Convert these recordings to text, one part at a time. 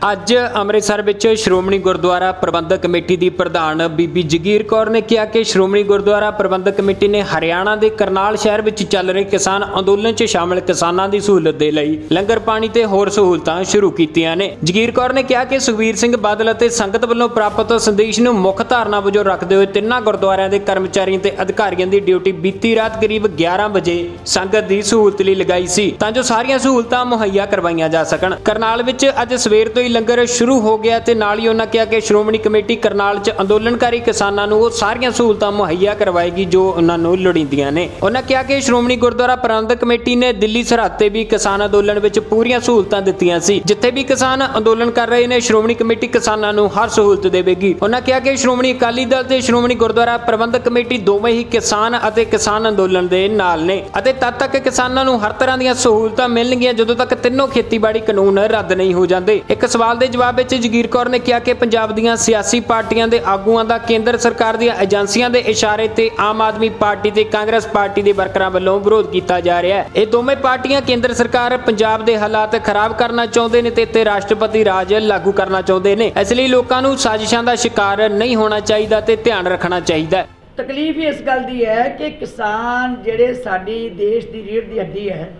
ਅੱਜ ਅੰਮ੍ਰਿਤਸਰ ਵਿੱਚ ਸ਼੍ਰੋਮਣੀ ਗੁਰਦੁਆਰਾ ਪ੍ਰਬੰਧਕ ਕਮੇਟੀ ਦੀ ਪ੍ਰਧਾਨ ਬੀਬੀ ਜਗੀਰ ਕੌਰ ਨੇ ਕਿਹਾ ਕਿ ਸ਼੍ਰੋਮਣੀ ਗੁਰਦੁਆਰਾ ਪ੍ਰਬੰਧਕ ਕਮੇਟੀ ਨੇ ਹਰਿਆਣਾ ਦੇ ਕਰਨਾਲ ਸ਼ਹਿਰ ਵਿੱਚ ਚੱਲ ਰਹੇ ਕਿਸਾਨ ਅੰਦੋਲਨ 'ਚ ਸ਼ਾਮਲ ਕਿਸਾਨਾਂ ਦੀ ਸਹੂਲਤ ਦੇ ਲਈ ਲੰਗਰ ਪਾਣੀ ਤੇ ਹੋਰ ਸਹੂਲਤਾਂ ਸ਼ੁਰੂ ਕੀਤੀਆਂ ਨੇ। ਜਗੀਰ ਕੌਰ ਨੇ ਕਿਹਾ ਕਿ ਸੁਖਬੀਰ ਸਿੰਘ ਬਾਦਲ ਅਤੇ ਸੰਗਤ ਵੱਲੋਂ ਪ੍ਰਾਪਤ ਸੰਦੇਸ਼ ਨੂੰ ਮੁੱਖ ਧਾਰਨਾ ਵਜੋਂ ਰੱਖਦੇ ਹੋਏ ਤਿੰਨਾਂ ਗੁਰਦੁਆਰਿਆਂ ਦੇ ਕਰਮਚਾਰੀਆਂ ਤੇ ਅਧਿਕਾਰੀਆਂ ਦੀ ਡਿਊਟੀ ਬੀਤੀ ਰਾਤ ਕਰੀਬ 11 ਵਜੇ ਸੰਗਤ ਦੀ ਸਹੂਲਤ ਲਈ ਲਗਾਈ ਸੀ ਤਾਂ ਜੋ ਸਾਰੀਆਂ ਸਹੂਲਤਾਂ ਮੁਹੱਈਆ ਕਰਵਾਈਆਂ ਜਾ ਸਕਣ। ਕਰਨਾਲ ਵਿੱਚ ਅੱਜ ਸਵੇਰ ਤੋਂ ਲੰਗਰ शुरू हो गया ते नाल ही उन्होंने कहा कि श्रोमणी कमेटी करनाल च अंदोलनकारी किसानों को वो सारियां सहूलतां मुहैया करवाएगी जो उन्होंने लोड़ींदियां ने। उन्होंने कहा कि श्रोमणी गुरुद्वारा प्रबंधक कमेटी ने दिल्ली सरहद ते भी किसान अंदोलन विच पूरियां सहूलतां दित्तियां सी। जिथे भी किसान अंदोलन कर रहे ने श्रोमणी कमेटी किसानों को हर सहूलत देवेगी। उन्होंने कहा कि श्रोमणी अकाली दल ते श्रोमणी गुरुद्वारा प्रबंधक कमेटी दोवें ही किसान अते किसान अंदोलन दे नाल ने अते तद तक किसानों को हर तरह दीयां सहूलतां मिलणगीआं जदों तक तीनों खेतीबाड़ी कानून रद्द नहीं हो जाते। एक सवाल दे जवाब ਵਿੱਚ ਜਗੀਰ ਕੌਰ ਨੇ ਕਿਹਾ ਕਿ ਪੰਜਾਬ ਦੀਆਂ ਸਿਆਸੀ ਪਾਰਟੀਆਂ ਦੇ ਆਗੂਆਂ ਦਾ ਕੇਂਦਰ ਸਰਕਾਰ ਦੀਆਂ ਏਜੰਸੀਆਂ ਦੇ ਇਸ਼ਾਰੇ ਤੇ ਆਮ ਆਦਮੀ ਪਾਰਟੀ ਤੇ ਕਾਂਗਰਸ ਪਾਰਟੀ ਦੇ ਵਰਕਰਾਂ ਵੱਲੋਂ ਵਿਰੋਧ ਕੀਤਾ ਜਾ ਰਿਹਾ ਹੈ। ਇਹ ਦੋਵੇਂ ਪਾਰਟੀਆਂ ਕੇਂਦਰ ਸਰਕਾਰ ਪੰਜਾਬ ਦੇ ਹਾਲਾਤ ਖਰਾਬ ਕਰਨਾ ਚਾਹੁੰਦੇ ਨੇ ਤੇ ਰਾਸ਼ਟਰਪਤੀ ਰਾਜ ਲਾਗੂ ਕਰਨਾ ਚਾਹੁੰਦੇ ਨੇ। ਇਸ ਲਈ ਲੋਕਾਂ ਨੂੰ ਸਾਜ਼ਿਸ਼ਾਂ ਦਾ ਸ਼ਿਕਾਰ ਨਹੀਂ ਹੋਣਾ ਚਾਹੀਦਾ ਤੇ ਧਿਆਨ ਰੱਖਣਾ ਚਾਹੀਦਾ ਹੈ। ਤਕਲੀਫ ਇਸ ਗੱਲ ਦੀ ਹੈ ਕਿ ਕਿਸਾਨ ਜਿਹੜੇ ਸਾਡੀ ਦੇਸ਼ ਦੀ ਰੀੜ੍ਹ ਦੀ ਹੱਡੀ ਹੈ,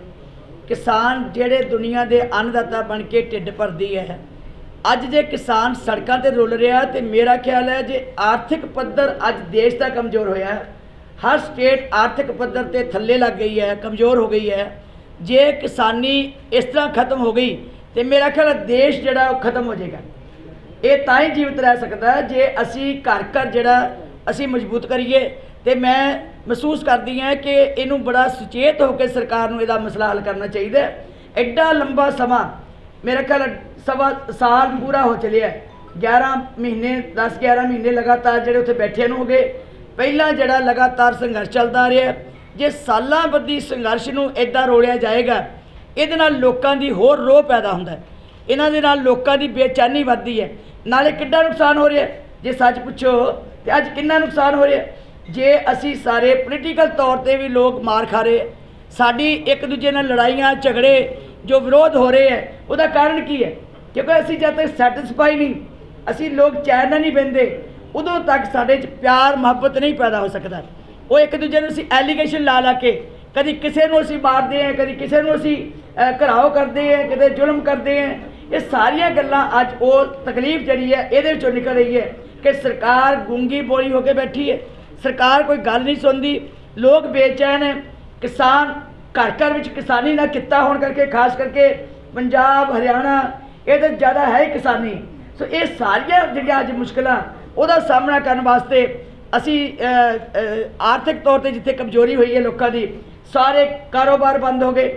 ਕਿਸਾਨ ਜਿਹੜੇ ਦੁਨੀਆ ਦੇ ਅੰਨਦਾਤਾ ਬਣ ਕੇ ਢਿੱਡ ਭਰਦੀ ਹੈ, ਅੱਜ ਜੇ किसान सड़कों पर रुल रहा तो मेरा ख्याल है जे आर्थिक पद्धर अज देश का कमज़ोर होया है। हर स्टेट आर्थिक पद्धर ते थल्ले लग गई है, कमज़ोर हो गई है। जे किसानी इस तरह खत्म हो गई तो मेरा ख्याल देश जड़ा खत्म हो जाएगा। ये तां ही जीवित रह सकता है जे असी घर घर जड़ा असी मजबूत करिए। तो मैं महसूस करती हाँ कि इनू बड़ा सुचेत होकर सरकार नूं इहदा मसला हल करना चाहिए। एड्डा लंबा समा मेरा ख्याल सवा साल पूरा हो चलिया, 11 महीने 10-11 महीने लगातार ਜਿਹੜੇ ਉੱਥੇ ਬੈਠਿਆਂ ਨੂੰ ਹੋ ਗਏ। ਪਹਿਲਾਂ ਜਿਹੜਾ ਲਗਾਤਾਰ ਸੰਘਰਸ਼ ਚੱਲਦਾ ਰਿਹਾ, ਜੇ ਸਾਲਾਂ ਬੱਧੀ ਸੰਘਰਸ਼ ਨੂੰ ਇੱਦਾਂ ਰੋਲਿਆ ਜਾਏਗਾ ਇਹਦੇ ਨਾਲ ਲੋਕਾਂ ਦੀ ਹੋਰ ਰੋਹ ਪੈਦਾ ਹੁੰਦਾ ਹੈ, ਇਹਨਾਂ ਦੇ ਨਾਲ ਲੋਕਾਂ ਦੀ ਬੇਚੈਨੀ ਵੱਧਦੀ ਹੈ। ਨਾਲੇ ਕਿੰਨਾ ਨੁਕਸਾਨ ਹੋ ਰਿਹਾ ਜੇ ਸੱਚ ਪੁੱਛੋ ਤੇ ਅੱਜ ਕਿੰਨਾ ਨੁਕਸਾਨ ਹੋ ਰਿਹਾ ਜੇ ਅਸੀਂ ਸਾਰੇ ਪੋਲੀਟੀਕਲ ਤੌਰ ਤੇ ਵੀ ਲੋਕ ਮਾਰ ਖਾ ਰਹੇ। ਸਾਡੀ ਇੱਕ ਦੂਜੇ ਨਾਲ ਲੜਾਈਆਂ ਝਗੜੇ जो विरोध हो रहे हैं उसका कारण की है क्योंकि असी जब तक सैटिस्फाई नहीं, असी लोग चैन नहीं बहते उदों तक साढ़े प्यार मुहब्बत नहीं पैदा हो सकता। वो एक दूजे को एलीगेशन ला ला के कभी किसी को असी मारते हैं, कभी किसी को असी घराव करते हैं, कभी जुल्म करते हैं। ये सारिया गल्लां अज वो तकलीफ जी है ये निकल रही है कि सरकार गूंगी बोली होकर बैठी है। सरकार कोई गल नहीं सुनती, लोग बेचैन है। किसान घर घर में किसानी ना किता होने करके खास करके पंजाब हरियाणा ये तो ज़्यादा है किसानी। सो ये सारिया जिहड़ियां अज मुश्किलां उहदा सामना करने वास्ते असी आर्थिक तौर पर जिथे कमजोरी हुई है लोगों की, सारे कारोबार बंद हो गए,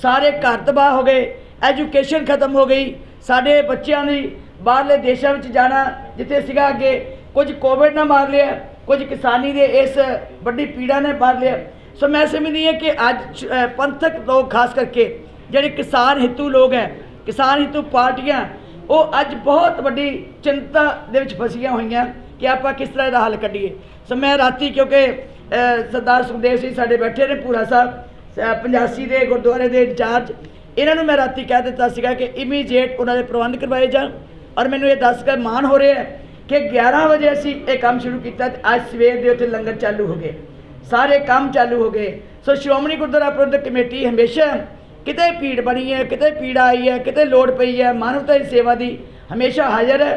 सारे घर तबाह हो गए, एजुकेशन खत्म हो गई, साढ़े बच्चों की बाहरले देशों में जाना जिथे सीगा अगे, कुछ कोविड ने मार लिया, कुछ किसानी के इस बड़ी पीड़ा ने मार लिया। सो मैं समझदी है कि अज पंथक लोग खास करके जिहड़े किसान हितू लोग हैं, किसान हितू पार्टियां वो अज बहुत बड़ी चिंता दे विच फसियां हुई कि आप किस तरह का हल कढ़ीए। सो मैं राती क्योंकि सरदार सुखदेव सिंह साडे बैठे ने पूरा साहब 85 के गुरुद्वारे के इंचार्ज, इन्होंने मैं राती कह दिता सीगा कि इमीडिएट उन्होंने प्रबंध करवाए जान। और मैनूं ये दस कर मान हो रहा है कि 11 बजे असी ये काम शुरू किया, अज सवेर के उत्थे लंगर चालू हो गए, सारे काम चालू हो गए। सो श्रोमणी गुरुद्वारा प्रबंधक कमेटी हमेशा किते भीड़ बनी है, किते पीड़ा आई है, किते लोड़ पई है, मानवता की सेवा की हमेशा हाजिर है।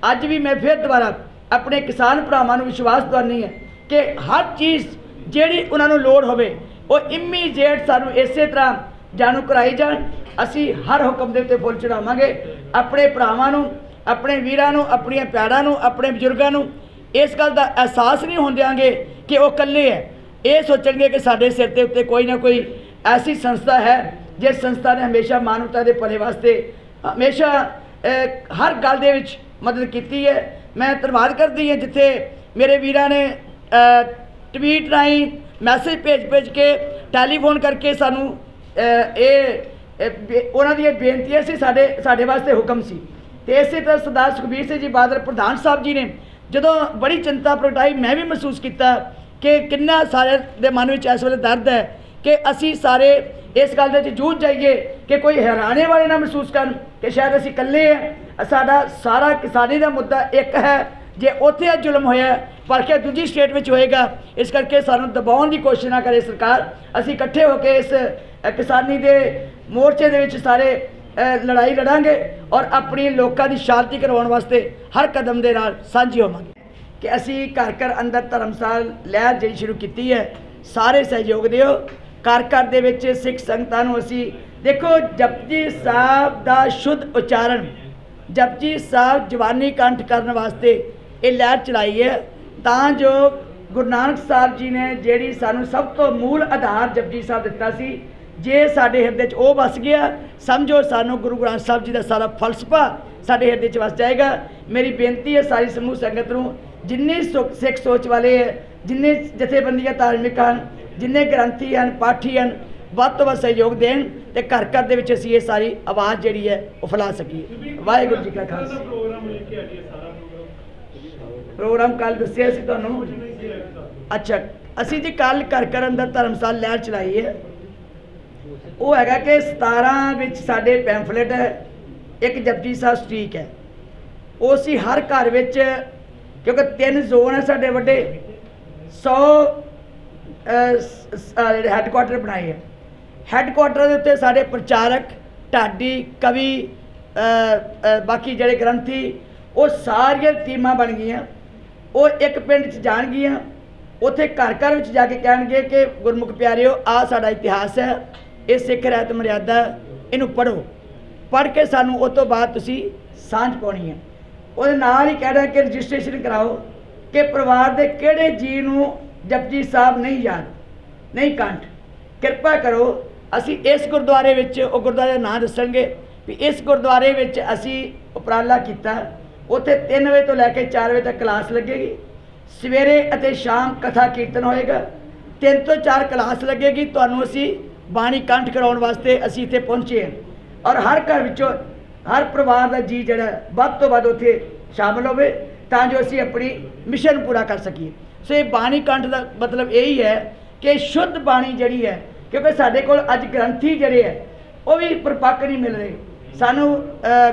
अज भी मैं फिर दोबारा अपने किसान भरावां नूं विश्वास दिवानी है कि हर चीज़ जिहड़ी उन्होंने लोड़ होवे वो इमीडिएट सानूं इस तरह जानू कराई जान। असी हर हुक्म दे उत्ते फुल चढ़ावांगे। अपने भरावां नूं, अपने वीरां नूं, अपणियां भैणां नूं, अपने बजुर्गां नूं इस गल का एहसास नहीं होण देंगे कि वो कल्ले है। ये सोचणगे कि साडे सिर के उत्ते कोई ना कोई ऐसी संस्था है जिस संस्था ने हमेशा मानवता के भले वास्ते हमेशा हर गल दे विच मदद की है। मैं धन्नवाद करती हाँ जिथे मेरे वीरां ने ट्वीट राही मैसेज भेज के टैलीफोन करके सानू उन्हां दी बेनतियां सी साडे वास्ते हुक्म सी। ते इस तरह सरदार सुखबीर सिंह जी बादल प्रधान साहब जी ने जदों बड़ी चिंता प्रगटाई, मैं भी महसूस किया कि किन्ना सारे दे मन में इस वेले दर्द है कि असी सारे इस गल दे जूझ जाइए कि कोई हैराने वाले ना महसूस कर कि शायद असी कल्ले हैं। साडा सारा किसानी का मुद्दा एक है, जे उत्थे जुल्म होया पर क्या दूजी स्टेट में होएगा। इस करके सानू दबाउण की कोशिश ना करे सरकार। असी इकट्ठे होकर इस किसानी के मोर्चे दे विच सारे लड़ाई लड़ांगे और अपनी लोगों की शांति करवाउण वास्ते हर कदम दे नाल सांझी होवांगे। कि असी घर घर अंदर धर्मशाल लहर जी शुरू की है, सारे सहयोग दिओ। घर घर दे विच सिख संगतां नूं असी देखो जपजी साहब दा शुद्ध उच्चारण, जपजी साहब जवानी कंठ करने वास्ते ये लहर चलाई है, तां जो गुरु नानक साहब जी ने जिहड़ी सानू सब तो मूल आधार जपजी साहब दिता सी, जे साडे हिरदे च वो वस गया समझो सानू गुरु ग्रंथ साहब जी का सारा फलसफा साडे हिरदे च वस जाएगा। मेरी बेनती है सारी समूह संगत नूं, जिन्ने सिख सोच वाले है, जिन्ने जथेबंदियां धार्मिक हैं, जिन्ने ग्रंथी हैं, पाठी हैं, वध तो वध सहयोग देन ते घर घर दे विच असीं ये सारी आवाज़ जिहड़ी है वो फैला सकीए। वाहिगुरू जी का खालसा। प्रोग्राम कल दस्सिया सी तुहानूं। अच्छा असीं जी कल घर घर अंदर धर्मशाला लहर चलाई है। वो हैगा कि 17 विच साडे पैंफलेट है, एक जपजी साहब स्ट्रीक है, वो असीं हर घर विच क्योंकि 3 जोन है साडे वड्डे 100 हैडकुआटर बनाए है। हैडकुआटर के उत्ते साडे प्रचारक ढाडी कवि बाकी जिहड़े ग्रंथी वो सारियां टीमां बन गई। वो एक पिंड च जाणगियां, उत्थे घर घर विच जाके कहणगे कि गुरमुख प्यारिओ आ साडा इतिहास है, ये सिख रहत मर्यादा, इनू पढ़ो, पढ़ के सानू उस तो बाद तुसी सांझ पाउणी है। ਉਹਦੇ ਨਾਲ ही कहना कि रजिस्ट्रेशन कराओ कि परिवार के किहड़े जी नूं जपजी साहब नहीं याद नहीं कंठ, कृपा करो। असी इस गुरुद्वारे विच वो गुरुद्वारे का नाम दसणगे भी इस गुरुद्वारे विच असी उपराला कीता, उत्थे 3 बजे तो लैके 4 बजे तक क्लास लगेगी, सवेरे अते शाम कथा कीर्तन होएगा, 3 तो 4 क्लास लगेगी। तुहानूं असी बाणी कंठ कराउण वास्ते असी इत्थे पहुंचे हैं और हर घर विचों हर परिवार का जी जड़ा वध तो वध उत्थे शामिल होवे तां जो असी अपनी मिशन पूरा कर सकीए। सो ये बाणी कंठ का मतलब यही है कि शुद्ध बाणी जड़ी है, क्योंकि साडे कोल अज ग्रंथी जड़े है वो भी परिपक्व नहीं मिल रहे, सानू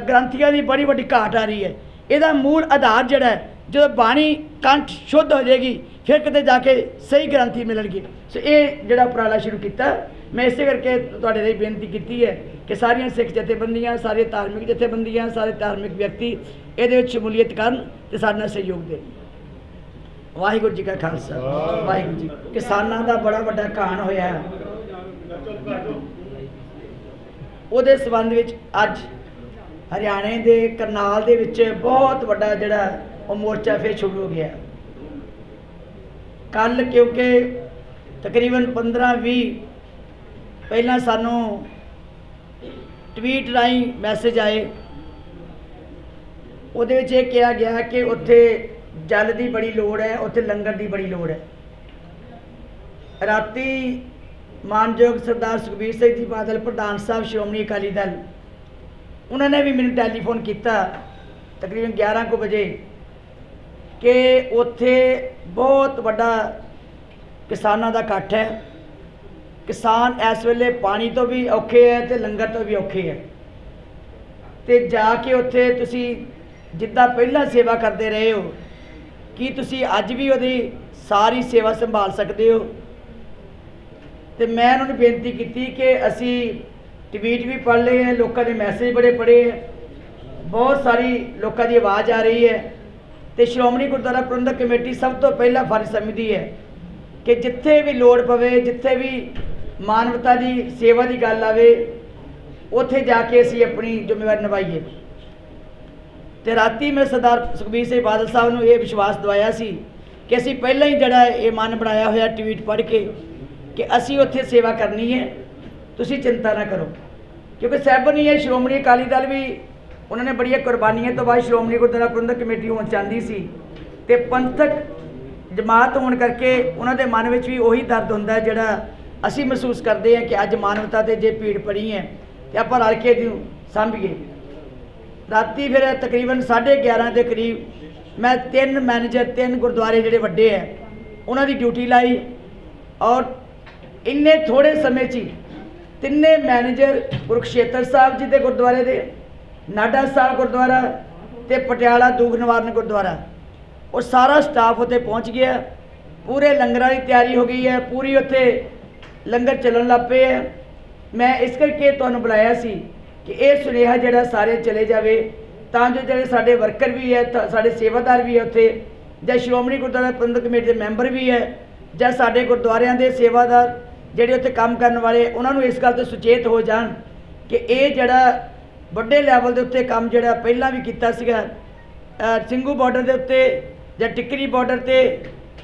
ग्रंथियां की बड़ी वड्डी घाट आ रही है। इसदा मूल आधार जड़ा है जो बाणी कंठ शुद्ध हो जाएगी फिर किते जाके सही ग्रंथी मिलणगे। सो ये जड़ा उपराला शुरू किया, मैं इसे करके तुहाडे लिए बेनती की है कि सारियां सिख जथेबंदियां, सारे धार्मिक जथेबंदियां, सारे धार्मिक व्यक्ति ये शमूलीयत करन ते साडे नाल सहयोग देन। वाहिगुरू जी का खालसा वाहिगुरू जी। किसानां दा बड़ा वड्डा घाण होया है, उहदे संबंध विच अज हरियाणे दे करनाल दे विच बहुत वड्डा जिहड़ा वो मोर्चा फिर शुरू हो गया। कल क्योंकि तकरीबन 15-20 पहला सानू ट्वीट राही मैसेज आए, उहदे विच ये कहा गया कि उत्थे जल की बड़ी लोड़ है, उत्थे लंगर की बड़ी लोड़ है। राती मानयोग सरदार सुखबीर सिंह जी बादल प्रधान साहब श्रोमणी अकाली दल उन्होंने भी मैंने टैलीफोन किया तकरीबन 11 बजे कि उत्थे बहुत बड़ा किसानों का इकट्ठ है, किसान इस वेले पानी तो भी औखे है तो लंगर तो भी औखे है, तो जाके उत्थे तुसी जिद्दां पहला सेवा करते रहे हो कि तुसी अज भी उहदी सारी सेवा संभाल सकते हो। तो मैं उन्होंने बेनती की कि असी ट्वीट भी पढ़ ले हैं, लोगों के मैसेज बड़े पढ़े हैं, बहुत सारी लोगों की आवाज़ आ रही है। तो श्रोमणी गुरुद्वारा प्रबंधक कमेटी सब तो पहला फर्ज समझती है कि जिथे भी लोड़ पवे, जिथे भी मानवता की सेवा की गल आवे, उत्थे जाके असी अपनी जिम्मेवारी निभाइए। तो राती मैं सरदार सुखबीर सिंह बादल साहब ने यह विश्वास दवाया सी कि असी पहला ही जड़ा ये मन बनाया होया ट्वीट पढ़ के कि असी उत्थे सेवा करनी है, तुसी चिंता ना करो। क्योंकि सैबन ही है श्रोमणी अकाली दल भी उन्होंने बड़िया कुर्बानियों तो बाद श्रोमणी गुरुद्वारा प्रबंधक कमेटी होना चाहती सी, तो पंथक जमात होने करके उन्होंने मन में भी वही दर्द होंदा है जिहड़ा असी महसूस करते हैं कि अज मानवता से जे भीड़ पड़ी है तो आप रल के सांभीए। राती फिर तकरीबन 11:30 के करीब मैं 3 मैनेजर 3 गुरुद्वारे जिहड़े वड्डे है उन्होंने ड्यूटी लाई और इन्ने थोड़े समय च ही तिन्ने मैनेजर कुरुक्षेत्र साहब जी के गुरुद्वारे दे, नाडा साहब गुरुद्वारा ते पटियाला दूख निवारण गुरुद्वारा, और सारा स्टाफ उत्थे पहुँच गया। पूरे लंगरां की तैयारी हो गई है, पूरी उत्थे लंगर चलन लग पे है। मैं इस करके तुहानूं बुलाया सी कि यह सुनेहा जिहड़ा सारे चले जावे, तां जो जिहड़े साडे वर्कर भी है, साडे सेवादार भी है उत्थे, जां श्रोमणी गुरुद्वारा प्रबंधक कमेटी के मैंबर भी है, जां साडे गुरुद्वारियां दे सेवादार ਜਿਹੜੇ ਉੱਥੇ ਕੰਮ ਕਰਨ ਵਾਲੇ, ਉਹਨਾਂ ਨੂੰ ਇਸ ਗੱਲ ਤੋਂ ਸੁਚੇਤ ਹੋ ਜਾਣ ਕਿ ਇਹ ਜਿਹੜਾ ਵੱਡੇ ਲੈਵਲ ਦੇ ਉੱਤੇ ਕੰਮ ਜਿਹੜਾ ਪਹਿਲਾਂ ਵੀ ਕੀਤਾ ਸੀਗਾ ਸਿੰਘੂ ਬਾਰਡਰ ਦੇ ਉੱਤੇ ਜਾਂ ਟਿੱਕਰੀ ਬਾਰਡਰ ਤੇ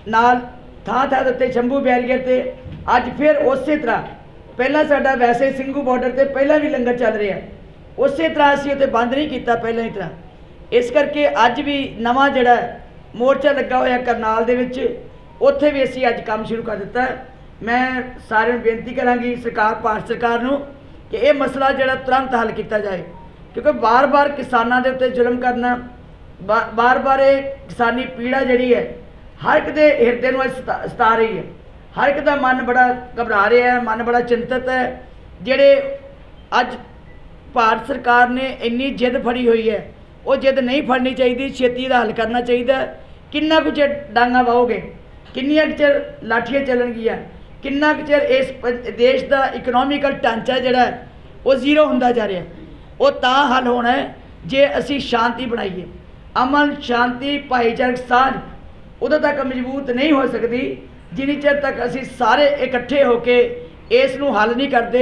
ਨਾਲ ਥਾਂ ਥਾਂ ਦੇ ਉੱਤੇ ਸ਼ੰਭੂ ਬੈਰੀਅਰ ਤੇ ਅੱਜ ਫਿਰ ਉਸੇ ਤਰ੍ਹਾਂ ਪਹਿਲਾਂ ਸਾਡਾ ਵੈਸੇ ਸਿੰਘੂ ਬਾਰਡਰ ਤੇ ਪਹਿਲਾਂ ਵੀ ਲੰਗਰ ਚੱਲ ਰਿਹਾ, ਉਸੇ ਤਰ੍ਹਾਂ ਅਸੀਂ ਉੱਥੇ ਬੰਦ ਨਹੀਂ ਕੀਤਾ ਪਹਿਲਾਂ ਹੀ ਤਰ੍ਹਾਂ। ਇਸ ਕਰਕੇ ਅੱਜ ਵੀ ਨਵਾਂ ਜਿਹੜਾ ਮੋਰਚਾ ਲੱਗਾ ਹੋਇਆ ਕਰਨਾਲ ਦੇ ਵਿੱਚ, ਉੱਥੇ ਵੀ ਅਸੀਂ ਅੱਜ ਕੰਮ ਸ਼ੁਰੂ ਕਰ ਦਿੱਤਾ। मैं सारे बेनती करांगी सरकार, भारत सरकार नूं कि यह मसला जिहड़ा तुरंत हल किया जाए, क्योंकि बार बार किसानों के उत्ते जुल्म करना, बार बार ये किसानी पीड़ा जिहड़ी है हर एक दे हिरदे नूं सता रही है। हर एक दा मन बड़ा घबरा रहा है, मन बड़ा चिंतित है। जिहड़े अज भारत सरकार ने इन्नी जिद फड़ी हुई है, वो जिद नहीं फड़नी चाहिए, छेती दा हल करना चाहिए। किन्ना कुछ डांगा वाओगे, किन्नियां चिर लाठियां चलणगियां, किन्ना चिर इस देश का इकनॉमिकल ढांचा जिहड़ा वो जीरो होंदा जा रहा है। वो तां हल होना है जे असी शांति बनाइए, अमन शांति भाईचारक साझ उदों तक मजबूत नहीं हो सकती जिन्नी चिर तक असी सारे इकट्ठे होके इस नूं हल नहीं करते।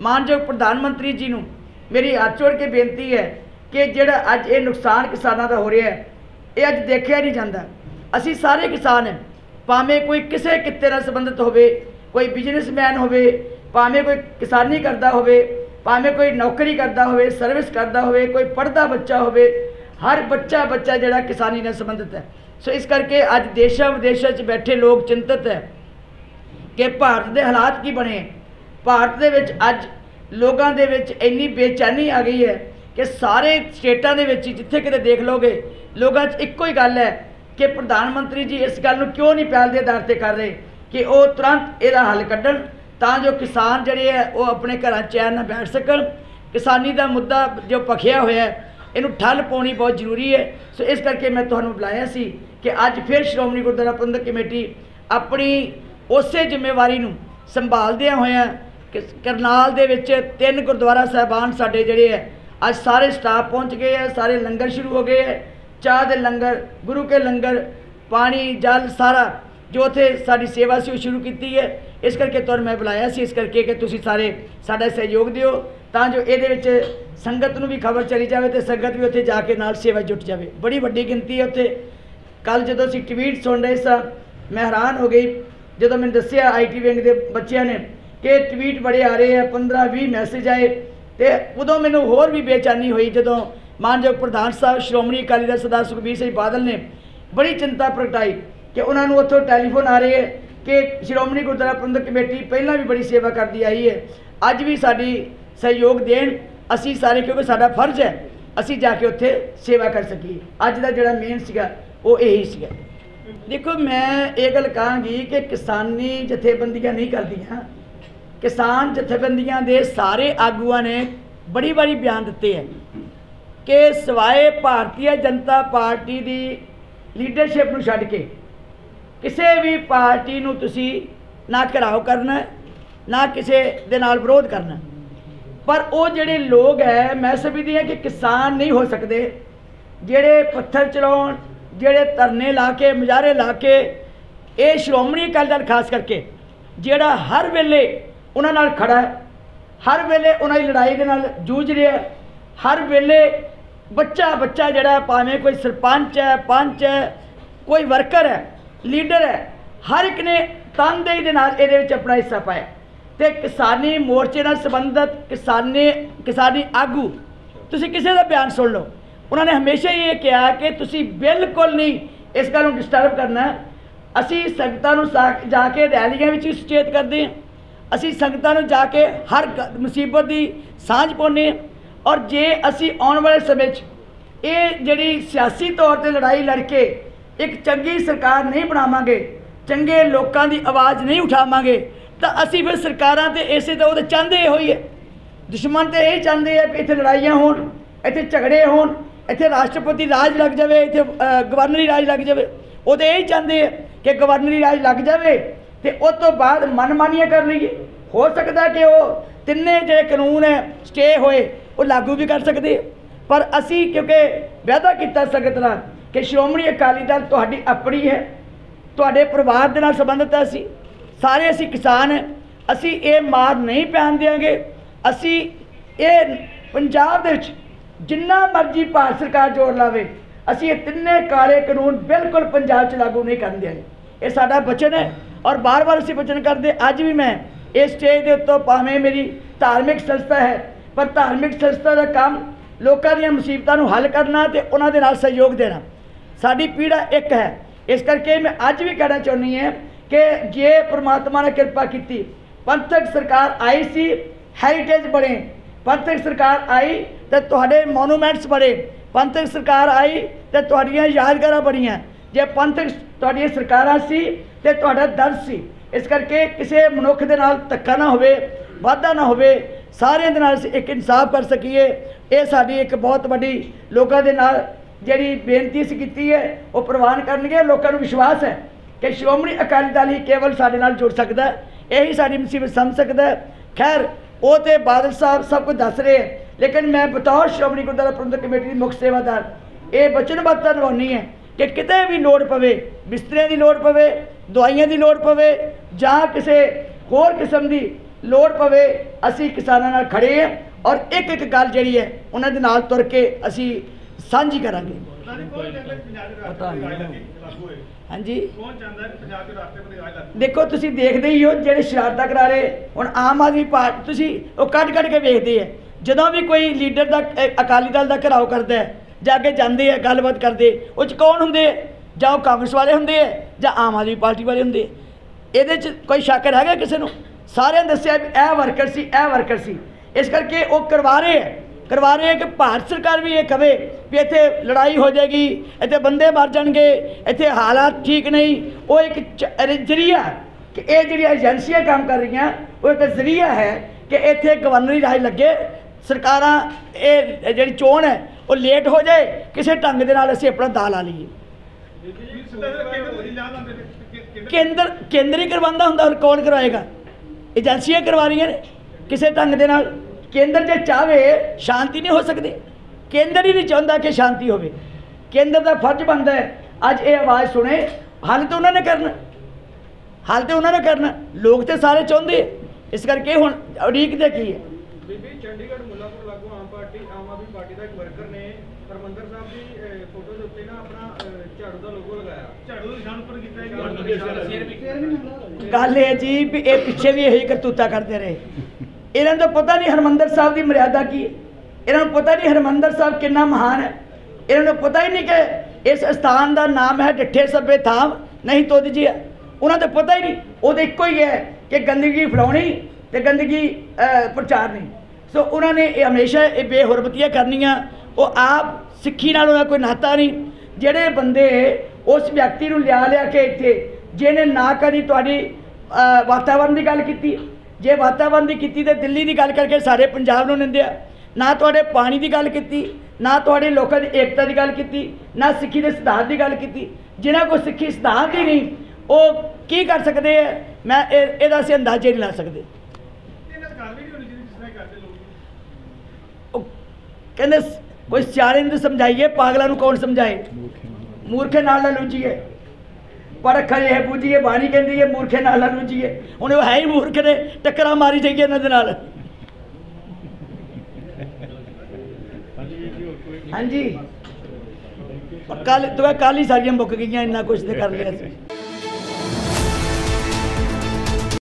मानयोग प्रधानमंत्री जी नूं मेरी हाथ जोड़ के बेनती है कि जिहड़ा अज ये नुकसान किसानों का हो रहा है, ये अज देखिया नहीं जाता। असी सारे किसान हैं, भावें कोई किसी किते नाल संबंधित होवे, कोई बिजनेसमैन होवे, भावें कोई किसानी करता होवे, भावें कोई नौकरी करता होवे, सर्विस करता होवे, कोई पढ़ता बच्चा होवे, हर बच्चा जिहड़ा किसानी नाल संबंधित है। सो इस करके अज देशों विदेशों च बैठे लोग चिंतित है कि भारत के हालात की बने। भारत दे विच अज लोगों के विच इन्नी बेचैनी आ गई है कि सारे स्टेटां दे विच जिथे किते देख लोगे लोगों च इक्को ही गल है कि प्रधानमंत्री जी इस गल नूं क्यों नहीं पहल के आधार पर कर रहे कि वो तुरंत इसका हल कड्ढण, तां जो किसान जिहड़े है वो अपने घर चैन नाल बैठ सकण। किसानी का मुद्दा जो भखिया होया है, इनू ठल पाउणी बहुत जरूरी है। सो इस करके मैं तुहानूं बुलाया सी कि अज फिर श्रोमणी गुरुद्वारा प्रबंधक कमेटी अपनी उसे जिम्मेवारी नूं संभालदियां होया करनाल दे विच 3 गुरुद्वारा साहिबान साडे जिहड़े है अज सारे स्टाफ पहुँच गए हैं, सारे लंगर शुरू हो गए हैं, चाह के लंगर, गुरु के लंगर, पानी जल सारा जो उत्थे साडी सेवा से शुरू की है। इस करके तुहानूं मैं बुलाया सी, इस करके कि तुसीं सारे साडा सहयोग दिओ तां जो इहदे विच संगत नूं भी खबर चली जाए तो संगत भी उत्थे जाके नाल सेवा जुट जाए। बड़ी वड्डी गिनती है उत्थे। कल जदों असीं ट्वीट सुन रहे सां मैं हैरान हो गई जदों मैंने दस्सिया IT विंग के बच्चों ने कि ट्वीट बड़े आ रहे हैं, 15-20 मैसेज आए, तो उदों मैनूं होर भी बेचैनी हुई जदों मानयोग प्रधान साहब श्रोमणी अकाली दल सरदार सुखबीर सिंह बादल ने बड़ी चिंता प्रगटाई कि उन्होंने उत्थों टैलीफोन आ रहे हैं कि श्रोमणी गुरुद्वारा प्रबंधक कमेटी पहला भी बड़ी सेवा करती आई है, अज भी साडी सहयोग देण, असी सारे क्योंकि साडा फर्ज है असी जाके उत्थे सेवा कर सकीए। अज दा जिहड़ा मेन सीगा वो यही सीगा। देखो मैं ये गल कहांगी कि किसानी जथेबंदियां नहीं करदियां, किसान जथेबंदियां दे सारे आगूआं ने बड़ी बारी बयान दिते हैं कि सिवाए भारतीय जनता पार्टी की लीडरशिप नूं छड्ड के किसी भी पार्टी नूं तुसीं ना घिराव करना ना किसी दे नाल विरोध करना। पर वो जिहड़े लोग है मैं समझदी हां कि किसान नहीं हो सकते जिहड़े पत्थर चलाउण, जिहड़े धरने ला के मुजाहरे ला के ये श्रोमणी अकाली दल खास करके जिहड़ा हर वेले उन्हां नाल खड़ा है, हर वेले उन्हां दी लड़ाई दे नाल जूझ रहा है, हर वेले बच्चा जिहड़ा भावें कोई सरपंच है, पंच है, कोई वर्कर है, लीडर है, हर एक ने तनदेही दे नाल इहदे विच अपना हिस्सा पाया। तो किसानी मोर्चे नाल संबंधित किसानी आगू तुसीं किसी का बयान सुन लो, उन्होंने हमेशा ये कहा कि तुसीं बिल्कुल नहीं इस गल नूं डिस्टर्ब करना। असी संगतां नूं जाके रैलियां विच सुचेत करते हैं, असी संगतां नूं जाके हर मुसीबत की सांझ पाउने। और जे असी आने वाले समय ये जिहड़ी सियासी तौर पर लड़ाई लड़के एक चंगी सरकार नहीं बनावांगे, चंगे लोगों की आवाज़ नहीं उठावांगे, तो असी फिर सरकारां ते इसे तो वो चाहते हो ही है, दुश्मन तो यही चाहते हैं कि इत्थे लड़ाइयाँ होण, इत्थे झगड़े होण, इत्थे राष्ट्रपति राज लग जाए, इत्थे गवर्नरी राज लग जाए। वो तो यही चाहते हैं कि गवर्नरी राज लग जाए तो उस तो बाद मनमानियाँ कर लीए। हो सकता है कि वो तिन्ने जो कानून है स्टे होए वो लागू भी कर सकते, पर असी क्योंकि वादा किया संगत नाल कि श्रोमणी अकाली दल तुहाडी अपनी है, तुहाडे परिवार दे नाल संबंधित है, असी सारे असी किसान हैं, असी ये मार नहीं पैन देंगे। असी ये पंजाब दे विच जिन्ना मर्जी भारत सरकार जोर लावे, असी ये तिन्ने काले कानून बिल्कुल पंजाब च लागू नहीं कर देंगे। ये साडा वचन है और बार बार असी वचन करते। अज भी मैं इस स्टेज के उत्तों भावें मेरी धार्मिक संस्था है, पर धार्मिक संस्था का काम लोगों दी मुसीबतों को हल करना तो उन्होंने नाल सहयोग देना, साडी पीड़ा एक है। इस करके मैं अज भी कहना चाहनी है कि जे परमात्मा ने कृपा की, पंथक सरकार आई सी, हैरीटेज बने, पंथक सरकार आई तो तुहाडे मोनूमेंट्स बने, पंथक सरकार आई तो तुहाडियां यादगारां बनियां। जे पंथक तुहाडियां सरकारां सी ते तुहाडा दर्द सी। इस करके किसी मनुख दे नाल धक्का ना होवे, वाधा ना होवे, सारिਆਂ दे नाल एक इंसाफ कर सकीए। ये साडी एक बहुत वड्डी लोगों दे नाल जिहड़ी बेनती सी कीती है वो प्रवान करनगे। लोगों को विश्वास है कि श्रोमणी अकाली दल ही केवल साडे नाल जुड़ सकता है, यही साडी मुसीबत समझ सकता है। खैर वो तो बादल साहब सब कुछ दस रहे हैं, लेकिन मैं बतौर श्रोमणी गुरुद्वारा प्रबंधक कमेटी की मुख सेवादार ये वचनबद्धता निभानी है कि किते भी लोड़ पवे, बिस्तरे की लोड़ पवे, दवाइयां की लोड़ पवे, जां किसी होर किस्म की लोड़ पवे, असी किसानां नाल खड़े हैं और एक एक गल जिहड़ी है उन्हां दे नाल तुर के असी सांझी करांगे। पता नहीं हाँ जी, देखो तुसी देखते ही हो जिहड़े शरारतां करा रहे हुण आम आदमी पार्टी तुसी वो कट के वेखदे है। जदों भी कोई लीडर दा अकाली दल का घिराव करता है, जाके जाते हैं गलबात करते, उस कौन होंगे, जां वो कांग्रेस वाले होंगे जां आम आदमी पार्टी वाले होंगे। ये कोई शक है किसी को? सारे दसिया भी यह वर्कर सी, यह वर्कर सी। इस करके वो करवा रहे हैं कि भारत सरकार भी ये कहे भी इत्थे लड़ाई हो जाएगी, इत्थे बंदे मर जाएंगे, इत्थे हालात ठीक नहीं। वो एक जरिया कि ये जी एजेंसियां काम कर रही हैं, वो एक जरिया है कि इत्थे गवर्नरी राज लगे, सरकारां ये जी चोण है वो लेट हो जाए, किसी ढंग के नाल असीं अपना दा ला लीए। केंद्र ही करवांदा हुंदा, और कौन करवाएगा? एजेंसियां करवा रही ने किसी ढंग के नाल। केंद्र जे चाहे शांति नहीं हो सकती, केंद्र ही नहीं चाहता कि शांति हो। केंद्र का फर्ज बनता है अज ये आवाज़ सुने, हल तो उन्होंने करना, हल तो उन्होंने करना, लोग तो सारे चाहते। इस करके हुण उड़ीक दे की है। चंडीगढ़ मुल्लापुर लागू आम आदमी पार्टी का एक वर्कर ने हरमंदर साहब की फोटो के उत्ते ना अपना झाड़ू का लोगो लगाया, झाड़ू के निशान पर गल है जी भी ये पिछे भी यही करतूता करते रहे। इन्होंने तो पता नहीं हरमंदर साहब की मर्यादा की, इन्होंने पता नहीं हरमंदर साहब कितना महान है, इन्होंने पता ही नहीं कि इस स्थान का नाम है डिठे सभे थाम नहीं तुद जी है। उन्होंने तो पता ही नहीं, वो तो एको ही है कि गंदगी फैलानी तो गंदगी प्रचारनी। सो उन्होंने हमेशा ये बेहुरमतियाँ करनियाँ। वो आप सिक्खी नाल उन्होंने कोई नाता नहीं। ਜਿਹੜੇ ਬੰਦੇ उस व्यक्ति ਨੂੰ लिया के इत्थे जिन्हें ना कभी तुहाडी वातावरण की गल की, जे वातावरण की की तो दिल्ली की गल करके सारे पंजाब नूं निंदिया, ना तुहाडे पानी की गल की, ना तुहाडे लोकां दी एकता की गल की, ना सिक्खी के सिद्धांत की गल की। जिन्हां को सिक्खी सिद्धांत ही नहीं वो की कर सकते हैं, मैं इहदा असीं अंदाजे नहीं ला सकते। कहते कोई सियाणे नूं समझाइए, पागलों कौन समझाए? मूर्खे नाल ना लूझीए, पर खरे है बूझीए, बाणी कहती है मूर्खे नाल ना लूझीए। हुण वो है ही मूर्ख ने, टक्करां मारी जाइए इन्हां दे नाल। हाँ जी, कल ही सारियां मुक गई, इन्ना कुछ तो कर लिया।